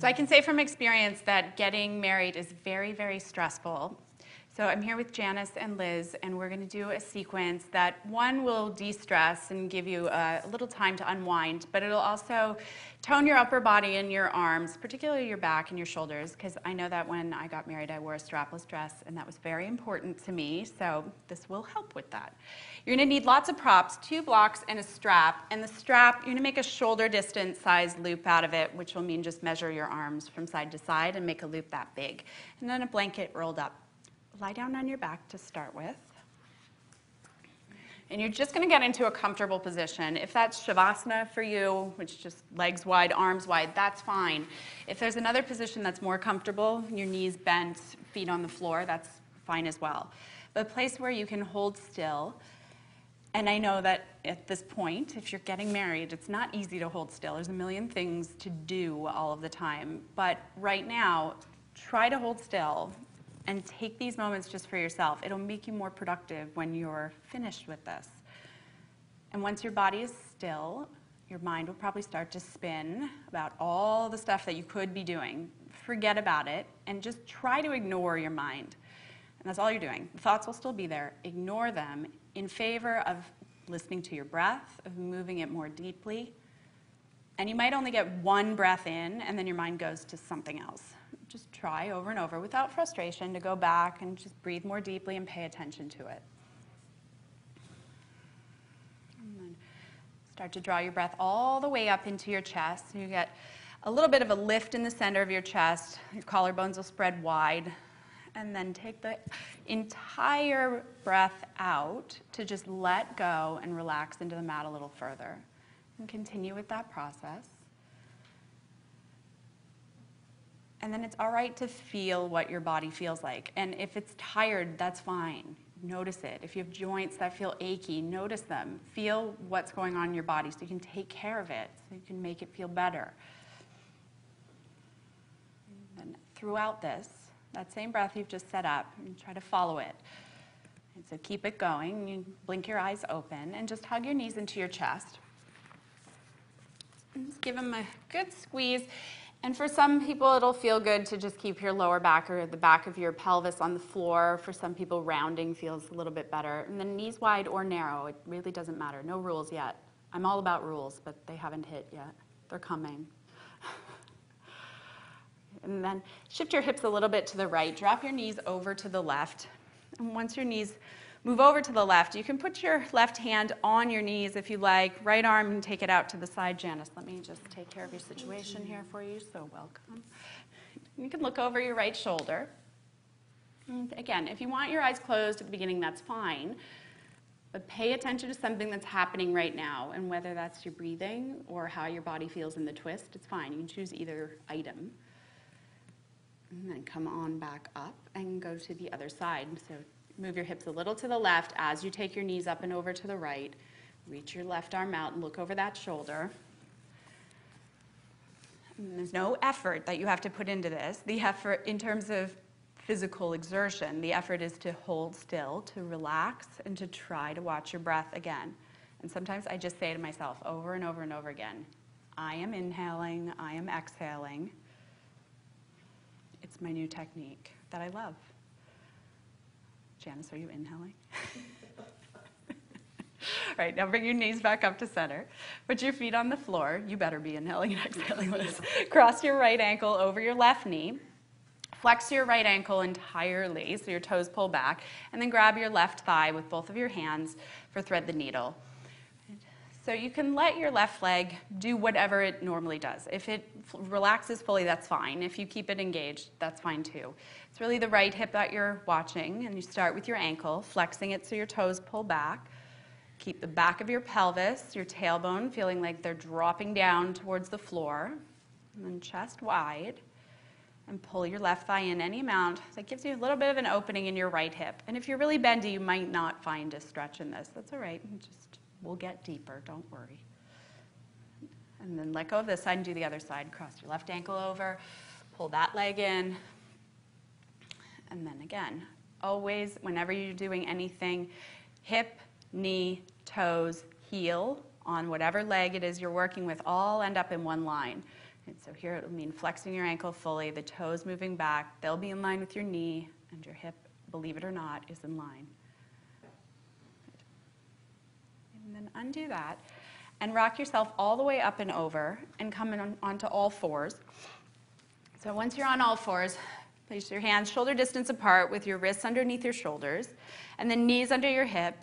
So I can say from experience that getting married is very, very stressful. So I'm here with Janice and Liz, and we're going to do a sequence that, one, will de-stress and give you a little time to unwind, but it'll also tone your upper body and your arms, particularly your back and your shoulders, because I know that when I got married, I wore a strapless dress, and that was very important to me, so this will help with that. You're going to need lots of props, 2 blocks and a strap, and the strap, you're going to make a shoulder distance size loop out of it, which will mean just measure your arms from side to side and make a loop that big, and then a blanket rolled up. Lie down on your back to start with. And you're just going to get into a comfortable position. If that's Shavasana for you, which is just legs wide, arms wide, that's fine. If there's another position that's more comfortable, your knees bent, feet on the floor, that's fine as well. But a place where you can hold still. And I know that at this point, if you're getting married, it's not easy to hold still. There's a million things to do all of the time. But right now, try to hold still. And take these moments just for yourself. It'll make you more productive when you're finished with this. And once your body is still, your mind will probably start to spin about all the stuff that you could be doing. Forget about it and just try to ignore your mind. And that's all you're doing. The thoughts will still be there. Ignore them in favor of listening to your breath, of moving it more deeply. And you might only get one breath in, and then your mind goes to something else. Just try over and over without frustration to go back and just breathe more deeply and pay attention to it. And then start to draw your breath all the way up into your chest. You get a little bit of a lift in the center of your chest. Your collarbones will spread wide. And then take the entire breath out to just let go and relax into the mat a little further. And continue with that process. And then it's all right to feel what your body feels like. And if it's tired, that's fine. Notice it. If you have joints that feel achy, notice them. Feel what's going on in your body so you can take care of it, so you can make it feel better. And throughout this, that same breath you've just set up, and try to follow it. And so keep it going. You blink your eyes open and just hug your knees into your chest. And just give them a good squeeze. And for some people, it'll feel good to just keep your lower back or the back of your pelvis on the floor. For some people, rounding feels a little bit better. And then knees wide or narrow, it really doesn't matter. No rules yet. I'm all about rules, but they haven't hit yet. They're coming. And then shift your hips a little bit to the right. Drop your knees over to the left. And once your knees move over to the left, you can put your left hand on your knees if you like. Right arm and take it out to the side. Janice, let me just take care of your situation here for you. So welcome. You can look over your right shoulder. And again, if you want your eyes closed at the beginning, that's fine. But pay attention to something that's happening right now. And whether that's your breathing or how your body feels in the twist, it's fine. You can choose either item. And then come on back up and go to the other side. So move your hips a little to the left as you take your knees up and over to the right. Reach your left arm out and look over that shoulder. And there's no effort that you have to put into this. The effort in terms of physical exertion, the effort is to hold still, to relax, and to try to watch your breath again. And sometimes I just say to myself over and over and over again, I am inhaling, I am exhaling. It's my new technique that I love. Janice, are you inhaling? All right, now bring your knees back up to center. Put your feet on the floor. You better be inhaling and exhaling with us. Cross your right ankle over your left knee. Flex your right ankle entirely so your toes pull back. And then grab your left thigh with both of your hands for thread the needle. So you can let your left leg do whatever it normally does. If it relaxes fully, that's fine. If you keep it engaged, that's fine too. It's really the right hip that you're watching, and you start with your ankle, flexing it so your toes pull back. Keep the back of your pelvis, your tailbone, feeling like they're dropping down towards the floor, and then chest wide. And pull your left thigh in any amount. That gives you a little bit of an opening in your right hip. And if you're really bendy, you might not find a stretch in this. That's all right. We'll get deeper, don't worry. And then let go of this side and do the other side. Cross your left ankle over, pull that leg in. And then again, always, whenever you're doing anything, hip, knee, toes, heel, on whatever leg it is you're working with, all end up in one line. And so here it'll mean flexing your ankle fully, the toes moving back. They'll be in line with your knee, and your hip, believe it or not, is in line. And then undo that, and rock yourself all the way up and over, and come onto all fours. So once you're on all fours, place your hands shoulder distance apart with your wrists underneath your shoulders, and then knees under your hip,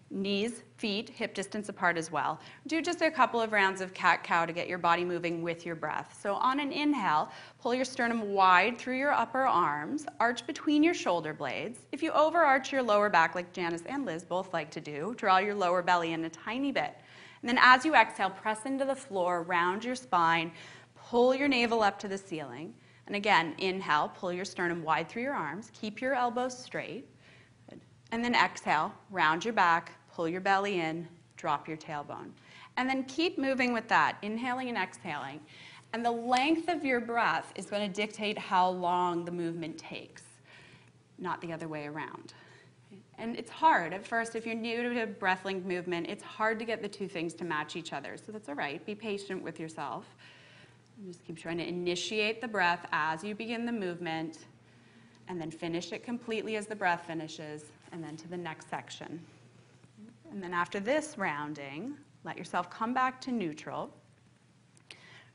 knees, feet, hip distance apart as well. Do just a couple of rounds of cat-cow to get your body moving with your breath. So on an inhale, pull your sternum wide through your upper arms, arch between your shoulder blades. If you overarch your lower back, like Janice and Liz both like to do, draw your lower belly in a tiny bit. And then as you exhale, press into the floor, round your spine, pull your navel up to the ceiling. And again, inhale, pull your sternum wide through your arms, keep your elbows straight. And then exhale, round your back, pull your belly in, drop your tailbone. And then keep moving with that, inhaling and exhaling. And the length of your breath is going to dictate how long the movement takes, not the other way around. And it's hard at first, if you're new to breath-link movement, it's hard to get the two things to match each other. So that's all right, be patient with yourself. And just keep trying to initiate the breath as you begin the movement, and then finish it completely as the breath finishes, and then to the next section. And then after this rounding, let yourself come back to neutral.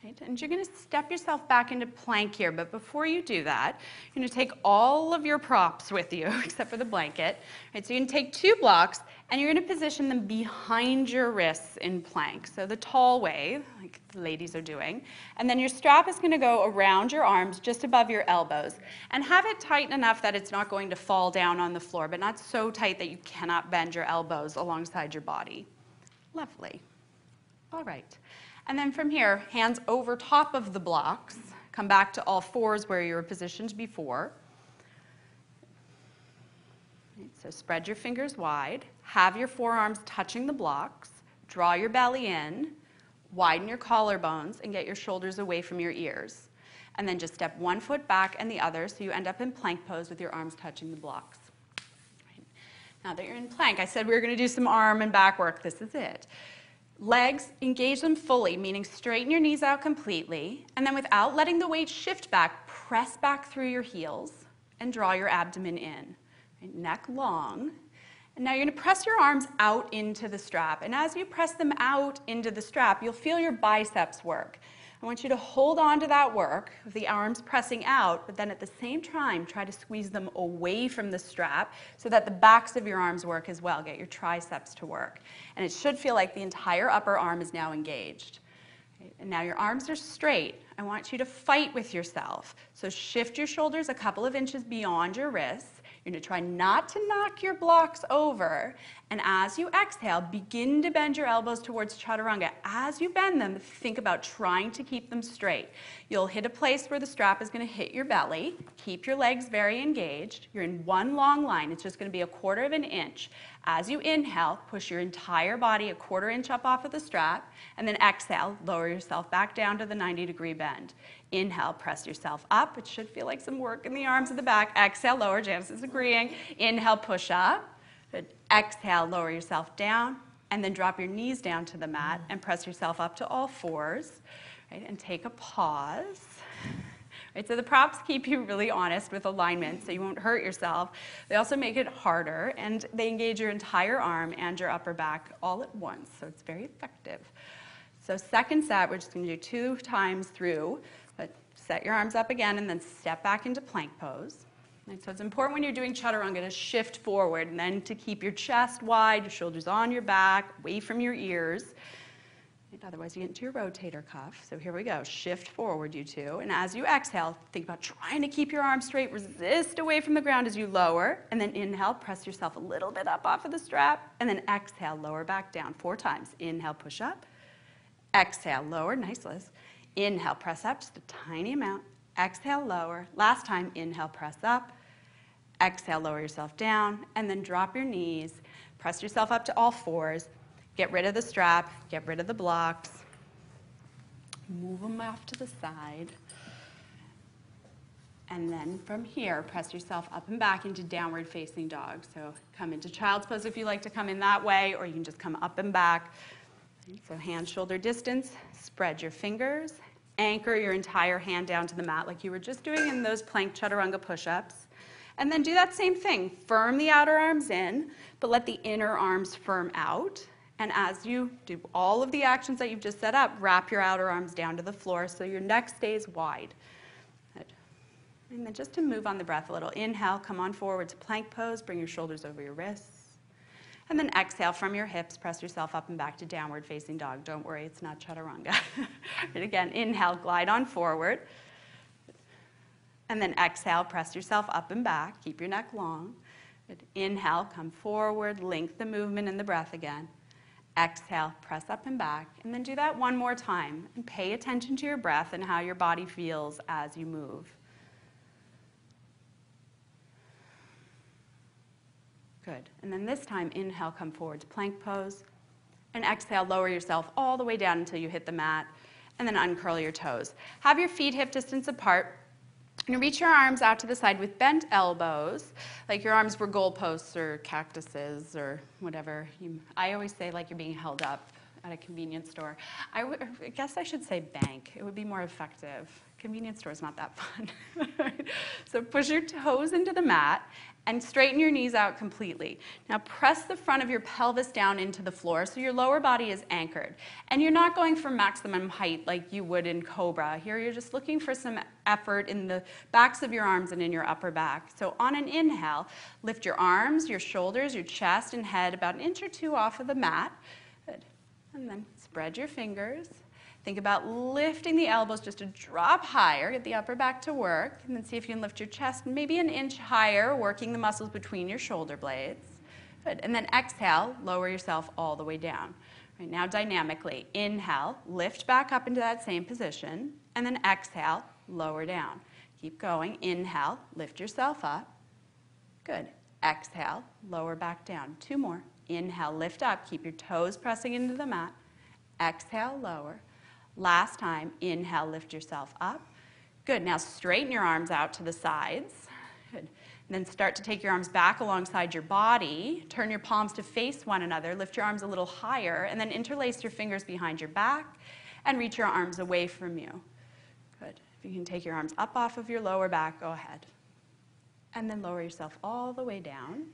Right? And you're going to step yourself back into plank here, but before you do that, you're going to take all of your props with you, except for the blanket. Right? So you're going to take 2 blocks, and you're going to position them behind your wrists in plank. So the tall way, like the ladies are doing. And then your strap is going to go around your arms, just above your elbows. And have it tight enough that it's not going to fall down on the floor, but not so tight that you cannot bend your elbows alongside your body. Lovely. All right. And then from here, hands over top of the blocks. Come back to all fours where you were positioned before. So spread your fingers wide. Have your forearms touching the blocks. Draw your belly in. Widen your collarbones and get your shoulders away from your ears. And then just step one foot back and the other so you end up in plank pose with your arms touching the blocks. Right. Now that you're in plank, I said we were going to do some arm and back work. This is it. Legs, engage them fully, meaning straighten your knees out completely, and then without letting the weight shift back, press back through your heels and draw your abdomen in. Right, neck long. And now you're going to press your arms out into the strap, and as you press them out into the strap, you'll feel your biceps work. I want you to hold on to that work of the arms pressing out, but then at the same time, try to squeeze them away from the strap so that the backs of your arms work as well. Get your triceps to work. And it should feel like the entire upper arm is now engaged. And now your arms are straight. I want you to fight with yourself. So shift your shoulders a couple of inches beyond your wrists. You're going to try not to knock your blocks over. And as you exhale, begin to bend your elbows towards chaturanga. As you bend them, think about trying to keep them straight. You'll hit a place where the strap is going to hit your belly. Keep your legs very engaged. You're in one long line. It's just going to be 1/4 of an inch. As you inhale, push your entire body 1/4 inch up off of the strap. And then exhale, lower yourself back down to the 90-degree bend. Inhale, press yourself up. It should feel like some work in the arms at the back. Exhale, lower. Janice is agreeing. Inhale, push up. Exhale, lower yourself down. And then drop your knees down to the mat and press yourself up to all fours. Right? And take a pause. Right? So the props keep you really honest with alignment so you won't hurt yourself. They also make it harder, and they engage your entire arm and your upper back all at once. So it's very effective. So second set, we're just going to do 2 times through. But set your arms up again and then step back into plank pose. Right, so it's important when you're doing chaturanga to shift forward and then to keep your chest wide, your shoulders on your back, away from your ears. Right, otherwise you get into your rotator cuff. So here we go. Shift forward, you two. And as you exhale, think about trying to keep your arms straight. Resist away from the ground as you lower. And then inhale, press yourself a little bit up off of the strap. And then exhale, lower back down 4 times. Inhale, push up. Exhale, lower. Nice, Liz. Inhale, press up just a tiny amount. Exhale, lower. Last time, inhale, press up. Exhale, lower yourself down. And then drop your knees. Press yourself up to all fours. Get rid of the strap. Get rid of the blocks. Move them off to the side. And then from here, press yourself up and back into downward facing dog. So come into child's pose if you like to come in that way, or you can just come up and back. So hands shoulder distance, spread your fingers, anchor your entire hand down to the mat like you were just doing in those plank chaturanga push-ups. And then do that same thing. Firm the outer arms in, but let the inner arms firm out. And as you do all of the actions that you've just set up, wrap your outer arms down to the floor so your neck stays wide. Good. And then just to move on the breath a little, inhale, come on forward to plank pose, bring your shoulders over your wrists. And then exhale from your hips, press yourself up and back to downward facing dog. Don't worry, it's not chaturanga. And again, inhale, glide on forward. And then exhale, press yourself up and back. Keep your neck long. Good. Inhale, come forward, link the movement and the breath again. Exhale, press up and back. And then do that one more time. And pay attention to your breath and how your body feels as you move. Good. And then this time, inhale, come forward to plank pose. And exhale, lower yourself all the way down until you hit the mat. And then uncurl your toes. Have your feet hip distance apart. And reach your arms out to the side with bent elbows, like your arms were goalposts or cactuses or whatever. I always say like you're being held up at a convenience store. I guess I should say bank. It would be more effective. Convenience store is not that fun. So push your toes into the mat and straighten your knees out completely. Now press the front of your pelvis down into the floor so your lower body is anchored. And you're not going for maximum height like you would in Cobra. Here you're just looking for some effort in the backs of your arms and in your upper back. So on an inhale, lift your arms, your shoulders, your chest and head about 1 or 2 inches off of the mat. Good. And then spread your fingers. Think about lifting the elbows just a drop higher, get the upper back to work, and then see if you can lift your chest maybe 1 inch higher, working the muscles between your shoulder blades. Good. And then exhale, lower yourself all the way down. Right, now dynamically, inhale, lift back up into that same position, and then exhale, lower down. Keep going. Inhale, lift yourself up. Good. Exhale, lower back down. 2 more. Inhale, lift up, keep your toes pressing into the mat. Exhale, lower. Last time, inhale, lift yourself up. Good, now straighten your arms out to the sides. Good. And then start to take your arms back alongside your body. Turn your palms to face one another. Lift your arms a little higher, and then interlace your fingers behind your back and reach your arms away from you. Good. If you can take your arms up off of your lower back, go ahead. And then lower yourself all the way down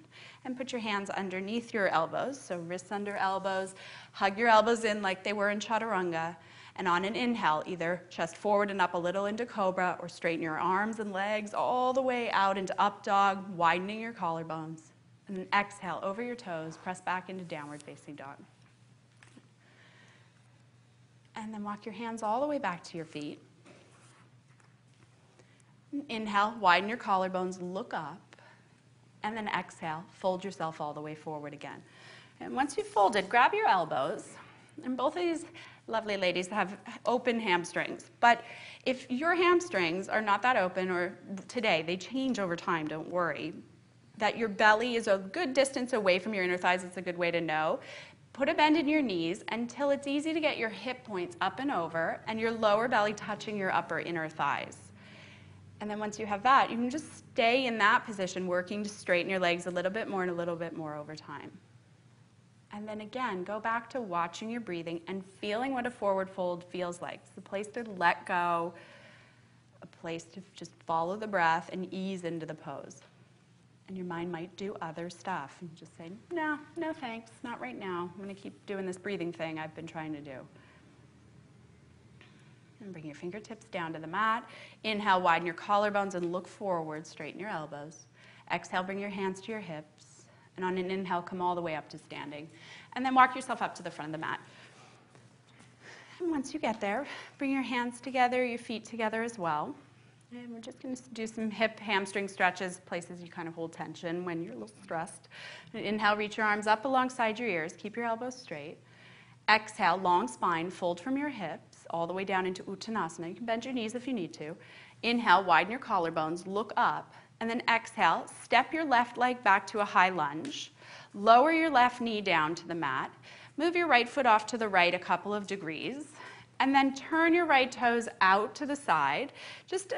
and put your hands underneath your elbows, so wrists under elbows. Hug your elbows in like they were in chaturanga. And on an inhale, either chest forward and up a little into cobra, or straighten your arms and legs all the way out into up dog, widening your collarbones. And then exhale over your toes, press back into downward facing dog. And then walk your hands all the way back to your feet. Inhale, widen your collarbones, look up. And then exhale, fold yourself all the way forward again. And once you've folded, grab your elbows. And both of these lovely ladies have open hamstrings. But if your hamstrings are not that open, or today, they change over time, don't worry, that your belly is a good distance away from your inner thighs, it's a good way to know. Put a bend in your knees until it's easy to get your hip points up and over and your lower belly touching your upper inner thighs. And then once you have that, you can just stay in that position, working to straighten your legs a little bit more and a little bit more over time. And then again, go back to watching your breathing and feeling what a forward fold feels like. It's a place to let go, a place to just follow the breath and ease into the pose. And your mind might do other stuff and just say, no thanks, not right now. I'm going to keep doing this breathing thing I've been trying to do. And bring your fingertips down to the mat. Inhale, widen your collarbones and look forward, straighten your elbows. Exhale, bring your hands to your hips. And on an inhale, come all the way up to standing. And then walk yourself up to the front of the mat. And once you get there, bring your hands together, your feet together as well. And we're just going to do some hip hamstring stretches, places you kind of hold tension when you're a little stressed. And inhale, reach your arms up alongside your ears. Keep your elbows straight. Exhale, long spine, fold from your hips all the way down into Uttanasana. You can bend your knees if you need to. Inhale, widen your collarbones, look up. And then exhale, step your left leg back to a high lunge. Lower your left knee down to the mat. Move your right foot off to the right a couple of degrees. And then turn your right toes out to the side, just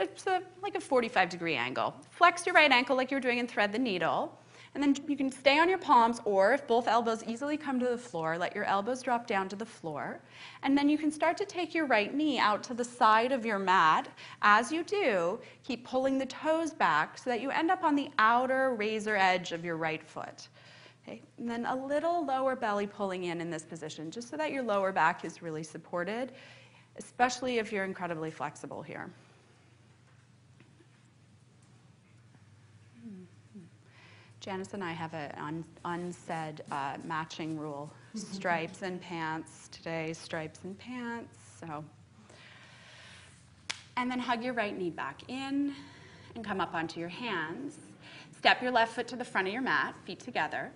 like a 45-degree angle. Flex your right ankle like you were doing in thread the needle. And then you can stay on your palms, or if both elbows easily come to the floor, let your elbows drop down to the floor. And then you can start to take your right knee out to the side of your mat. As you do, keep pulling the toes back so that you end up on the outer razor edge of your right foot. Okay? And then a little lower belly pulling in this position, just so that your lower back is really supported, especially if you're incredibly flexible here. Janice and I have an unsaid matching rule. Stripes and pants today, stripes and pants. So, and then hug your right knee back in and come up onto your hands. Step your left foot to the front of your mat, feet together.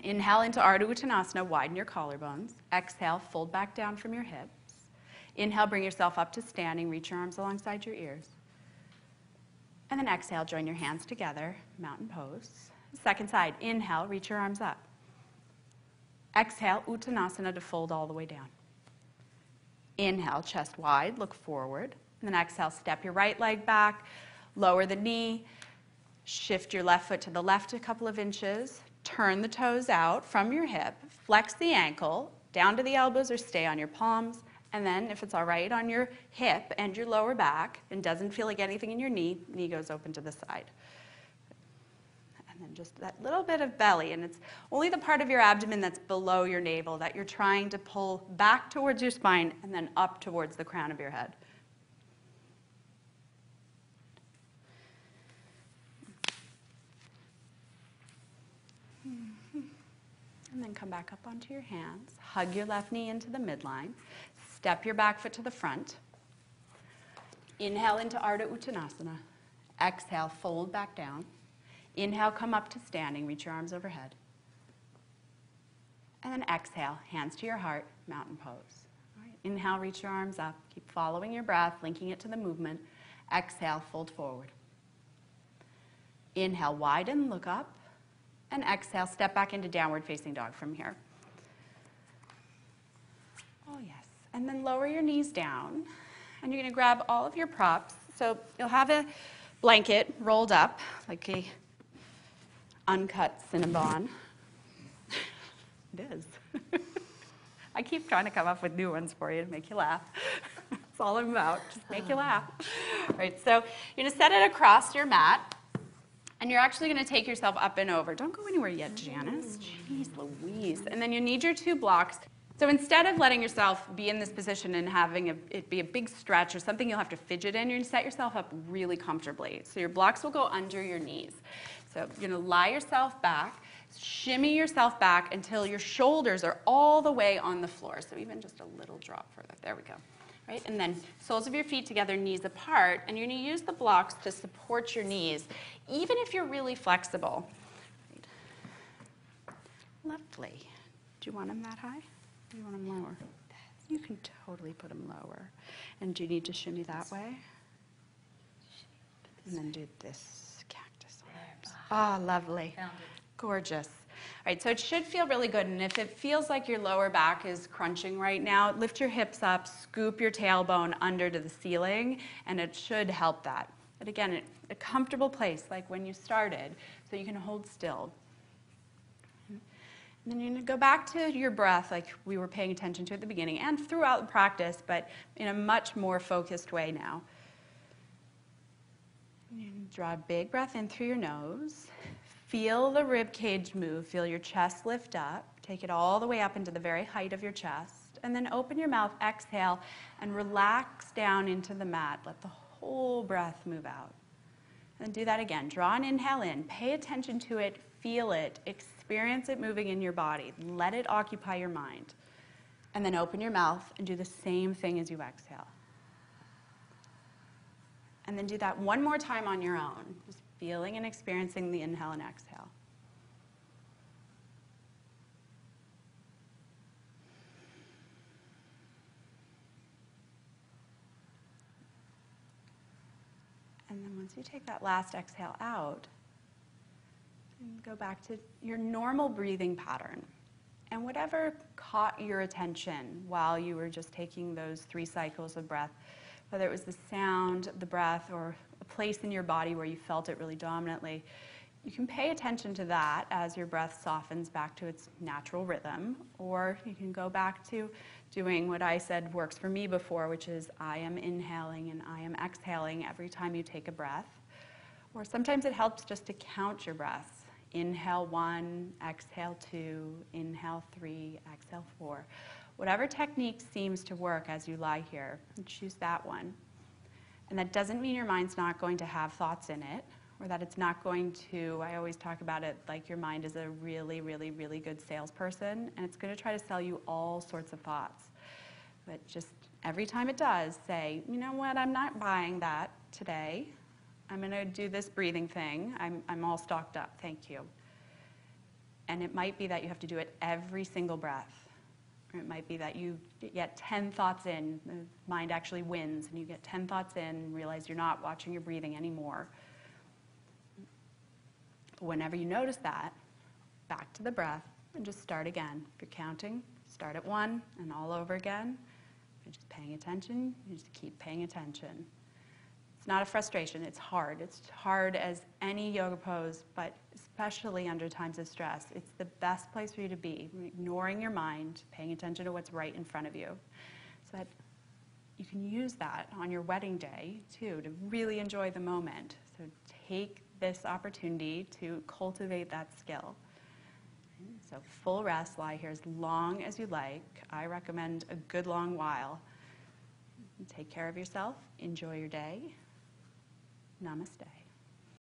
Inhale into Ardha Uttanasana, widen your collarbones. Exhale, fold back down from your hips. Inhale, bring yourself up to standing, reach your arms alongside your ears. And then exhale, join your hands together, mountain pose. Second side, inhale, reach your arms up. Exhale, Uttanasana to fold all the way down. Inhale, chest wide, look forward. And then exhale, step your right leg back, lower the knee, shift your left foot to the left a couple of inches, turn the toes out from your hip, flex the ankle, down to the elbows or stay on your palms. And then, if it's all right, on your hip and your lower back, and doesn't feel like anything in your knee goes open to the side. And then just that little bit of belly, and it's only the part of your abdomen that's below your navel that you're trying to pull back towards your spine and then up towards the crown of your head. And then come back up onto your hands. Hug your left knee into the midline. Step your back foot to the front. Inhale into Ardha Uttanasana. Exhale, fold back down. Inhale, come up to standing. Reach your arms overhead. And then exhale, hands to your heart, mountain pose. All right. Inhale, reach your arms up. Keep following your breath, linking it to the movement. Exhale, fold forward. Inhale, widen, look up. And exhale, step back into downward facing dog from here. Oh, yes. And then lower your knees down. And you're going to grab all of your props. So you'll have a blanket rolled up like a uncut Cinnabon. It is. I keep trying to come up with new ones for you to make you laugh. That's all I'm about, just make you laugh. All right, so you're going to set it across your mat. And you're actually going to take yourself up and over. Don't go anywhere yet, Janice. Jeez Louise. And then you need your two blocks. So instead of letting yourself be in this position and having it be a big stretch or something you'll have to fidget in, you're going to set yourself up really comfortably. So your blocks will go under your knees. So you're going to lie yourself back, shimmy yourself back until your shoulders are all the way on the floor. So even just a little drop further. There we go. Right? And then soles of your feet together, knees apart, and you're going to use the blocks to support your knees, even if you're really flexible. Right. Lovely. Do you want them that high? Do you want them lower? You can totally put them lower. And do you need to shimmy that way? And then do this cactus arms. Ah, lovely. Gorgeous. All right, so it should feel really good, and if it feels like your lower back is crunching right now, lift your hips up, scoop your tailbone under to the ceiling, and it should help that. But again, a comfortable place, like when you started, so you can hold still. And then you're going to go back to your breath like we were paying attention to at the beginning, and throughout the practice, but in a much more focused way now. You draw a big breath in through your nose. Feel the rib cage move. Feel your chest lift up. Take it all the way up into the very height of your chest. And then open your mouth, exhale, and relax down into the mat. Let the whole breath move out. And then do that again. Draw an inhale in. Pay attention to it. Feel it. Experience it moving in your body. Let it occupy your mind. And then open your mouth and do the same thing as you exhale. And then do that one more time on your own. Just feeling and experiencing the inhale and exhale. And then once you take that last exhale out, go back to your normal breathing pattern. And whatever caught your attention while you were just taking those 3 cycles of breath, whether it was the sound of the breath or a place in your body where you felt it really dominantly, You can pay attention to that as your breath softens back to its natural rhythm, or you can go back to doing what I said works for me before, which is I am inhaling and I am exhaling every time you take a breath. Or sometimes it helps just to count your breaths. Inhale 1, exhale 2, inhale 3, exhale 4. Whatever technique seems to work as you lie here, choose that one. And that doesn't mean your mind's not going to have thoughts in it, or that it's not going to, I always talk about it like your mind is a really, really, really good salesperson, and it's going to try to sell you all sorts of thoughts. But just every time it does, say, you know what, I'm not buying that today. I'm going to do this breathing thing. I'm all stocked up, thank you. And it might be that you have to do it every single breath. Or it might be that you get 10 thoughts in, the mind actually wins, and you get 10 thoughts in and realize you're not watching your breathing anymore. But whenever you notice that, back to the breath and just start again. If you're counting, start at 1 and all over again. If you're just paying attention, you just keep paying attention. It's not a frustration, it's hard. It's hard as any yoga pose, but especially under times of stress. It's the best place for you to be, ignoring your mind, paying attention to what's right in front of you. So that you can use that on your wedding day, too, to really enjoy the moment. So take this opportunity to cultivate that skill. So full rest, lie here as long as you like. I recommend a good long while. Take care of yourself. Enjoy your day. Namaste.